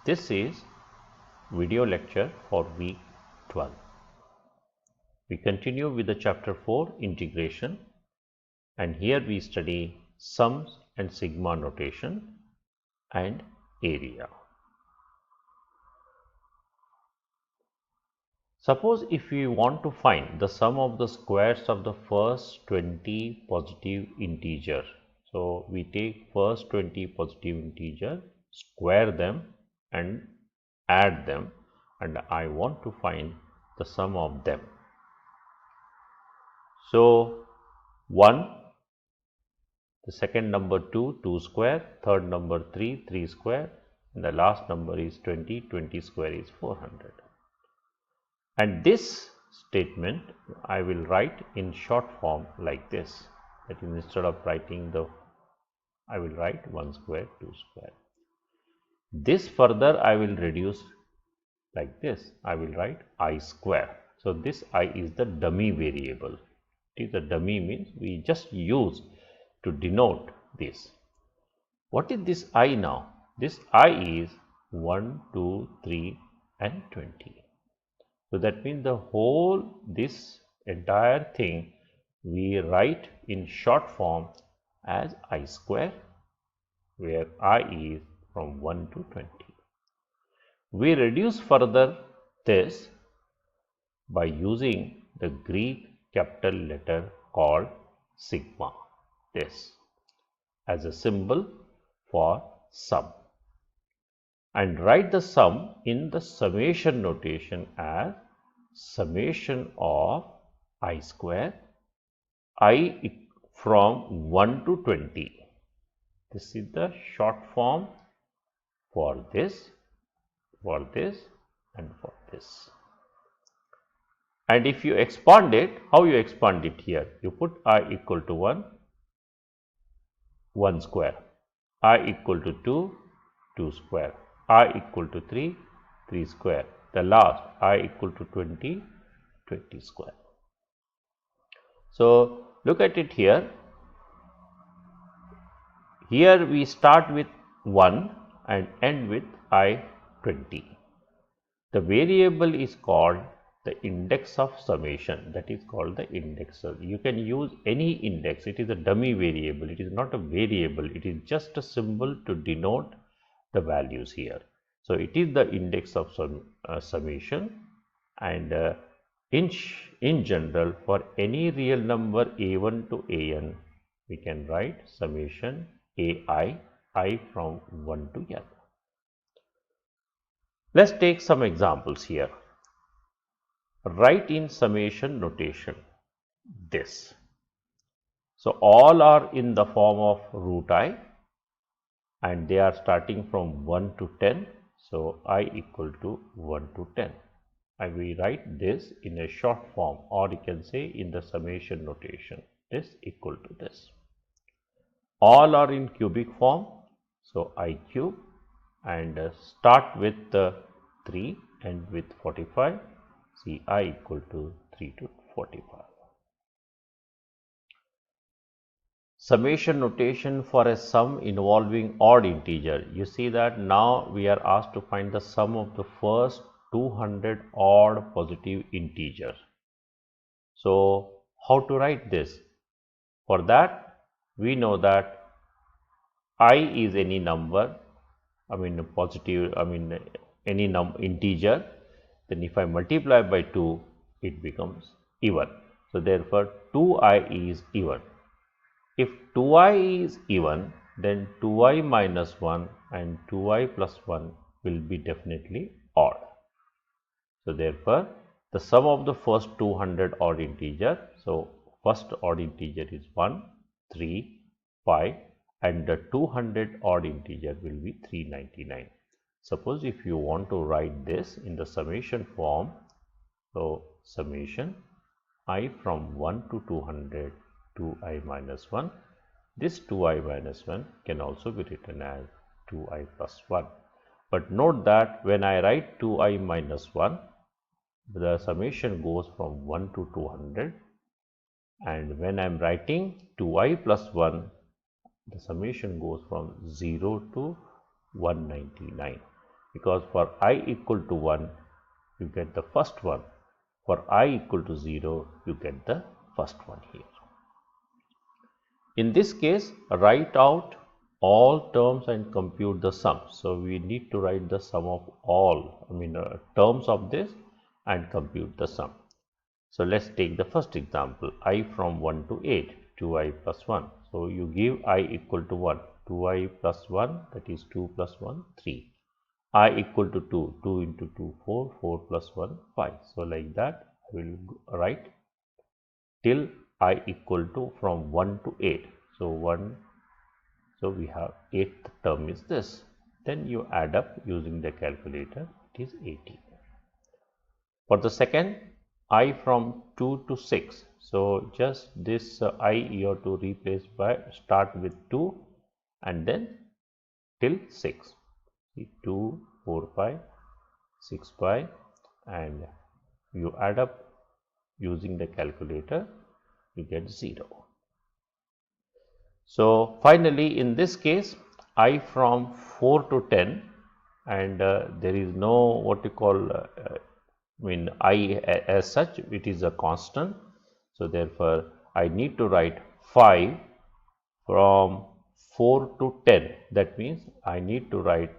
This is video lecture for week 12. We continue with the chapter 4 integration, and here we study sums and sigma notation and area. Suppose if we want to find the sum of the squares of the first 20 positive integer. So we take first 20 positive integer, square them and add them, and I want to find the sum of them. So 1, the second number 2, 2 square, third number 3, 3 square, and the last number is 20, 20 square is 400. And this statement I will write in short form like this, that is, instead of writing I will write 1 square, 2 square. This further I will reduce like this, I will write I square. So this I is the dummy variable. It is the dummy means we just use to denote this. What is this I now? This I is 1, 2, 3 and 20. So that means this entire thing we write in short form as I square, where I is from 1 to 20. We reduce further this by using the Greek capital letter called sigma, this, as a symbol for sum, and write the sum in the summation notation as summation of I square, I from 1 to 20. This is the short form for this, and for this. And if you expand it, how you expand it here? You put I equal to 1, 1 square, I equal to 2, 2 square, I equal to 3, 3 square, the last I equal to 20, 20 square. So look at it here. Here we start with 1 and end with I 20. The variable is called the index of summation, that is called the indexer. You can use any index, it is a dummy variable, it is not a variable, it is just a symbol to denote the values here. So it is the index of summation, and in general for any real number a1 to an, we can write summation ai, I from 1 to n. Let's take some examples here. Write in summation notation this. So all are in the form of root I, and they are starting from 1 to 10. So I equal to 1 to 10. And we write this in a short form, or you can say in the summation notation, this equal to this. All are in cubic form. So I cube, and start with 3 and with 45. See, I equal to 3 to 45. Summation notation for a sum involving odd integer. You see that now we are asked to find the sum of the first 200 odd positive integers. So how to write this? For that, we know that I is any number, positive, any integer. Then if I multiply by 2, it becomes even. So therefore 2i is even. If 2i is even, then 2i minus 1 and 2i plus 1 will be definitely odd. So therefore the sum of the first 200 odd integer, so first odd integer is 1, 3, 5, and the 200 odd integer will be 399. Suppose if you want to write this in the summation form, so summation I from 1 to 200, 2i minus 1. This 2i minus 1 can also be written as 2i plus 1. But note that when I write 2i minus 1, the summation goes from 1 to 200, and when I am writing 2i plus 1, the summation goes from 0 to 199. because for I equal to 1 you get the first one, for I equal to 0 you get the first one here. In this case, write out all terms and compute the sum. So we need to write the sum of all terms of this and compute the sum. So let's take the first example, I from 1 to 8, 2i plus 1. So you give I equal to 1, 2i plus 1, that is 2 plus 1, 3. I equal to 2, 2 into 2, 4, 4 plus 1, 5. So like that I will write till I equal to from 1 to 8. So we have 8th term is this. Then you add up using the calculator, it is 80. For the second, I from 2 to 6. So just this I you have to replace by start with 2 and then till 6. 2, 4, 5, 6, 5 and you add up using the calculator, you get 0. So finally in this case, I from 4 to 10 and there is no what you call I as such, it is a constant. So therefore I need to write 5 from 4 to 10. That means I need to write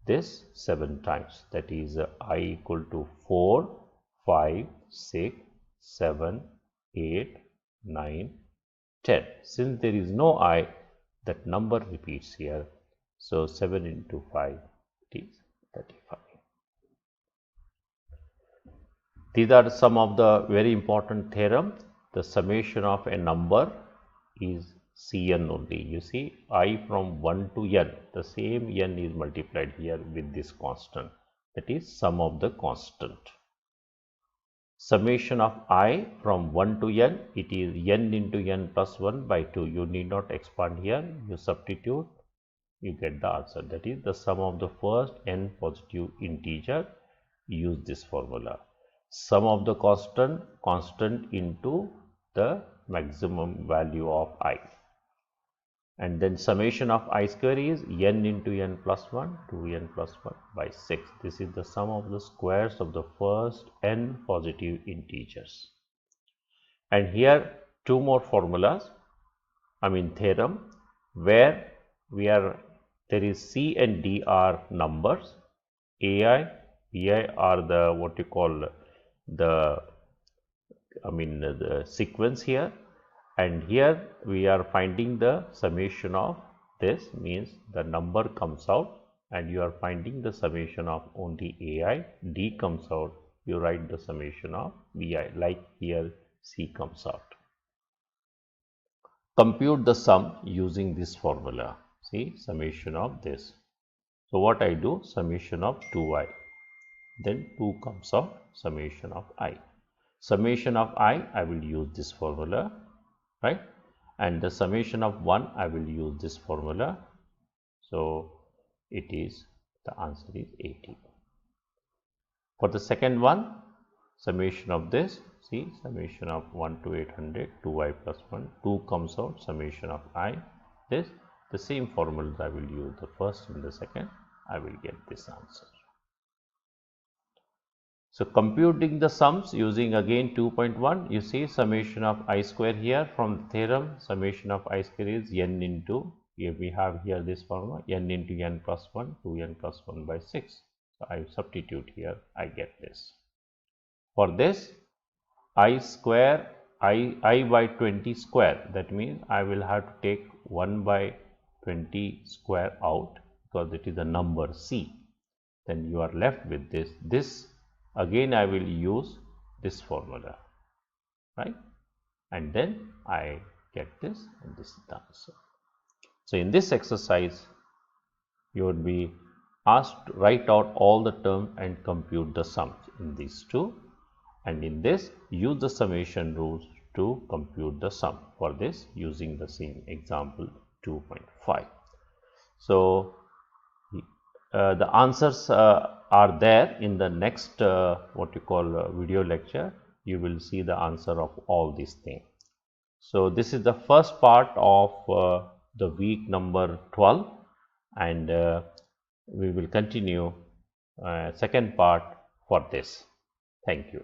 this 7 times. That is I equal to 4, 5, 6, 7, 8, 9, 10. Since there is no I, that number repeats here. So 7 into 5 is 35. These are some of the very important theorem. The summation of a number is Cn only. You see, I from 1 to n, the same n is multiplied here with this constant. That is sum of the constant. Summation of I from 1 to n, it is n into n plus 1 by 2. You need not expand here. You substitute, you get the answer. That is the sum of the first n positive integer. Use this formula. Sum of the constant into the maximum value of I. And then summation of I square is n into n plus 1, 2n plus 1 by 6. This is the sum of the squares of the first n positive integers. And here two more formulas, theorem, where there is C and D are numbers, AI, BI are the what you call the sequence here, and here we are finding the summation of this, means the number comes out and you are finding the summation of only AI, D comes out, you write the summation of BI, like here C comes out. Compute the sum using this formula. See, summation of this. So what I do, summation of 2i, then 2 comes out, summation of I. Summation of I will use this formula, right? And the summation of 1, I will use this formula. So it is, the answer is 80. For the second one, summation of this, see, summation of 1 to 800, 2i plus 1, 2 comes out, summation of I, this, the same formulas I will use, the first and the second, I will get this answer. So computing the sums using again 2.1, you see summation of I square here from the theorem, summation of I square is n into, here we have here this formula, n into n plus 1, 2n plus 1 by 6. So I substitute here, I get this. For this, I square, I by 20 square, that means I will have to take 1 by 20 square out because it is a number C. Then you are left with this. Again I will use this formula, right, and then I get this, and this is the answer. So in this exercise you would be asked to write out all the terms and compute the sums in these two, and in this use the summation rules to compute the sum. For this, using the same example 2.5. So the answers are there in the next video lecture. You will see the answer of all these things. So this is the first part of the week number 12, and we will continue second part for this. Thank you.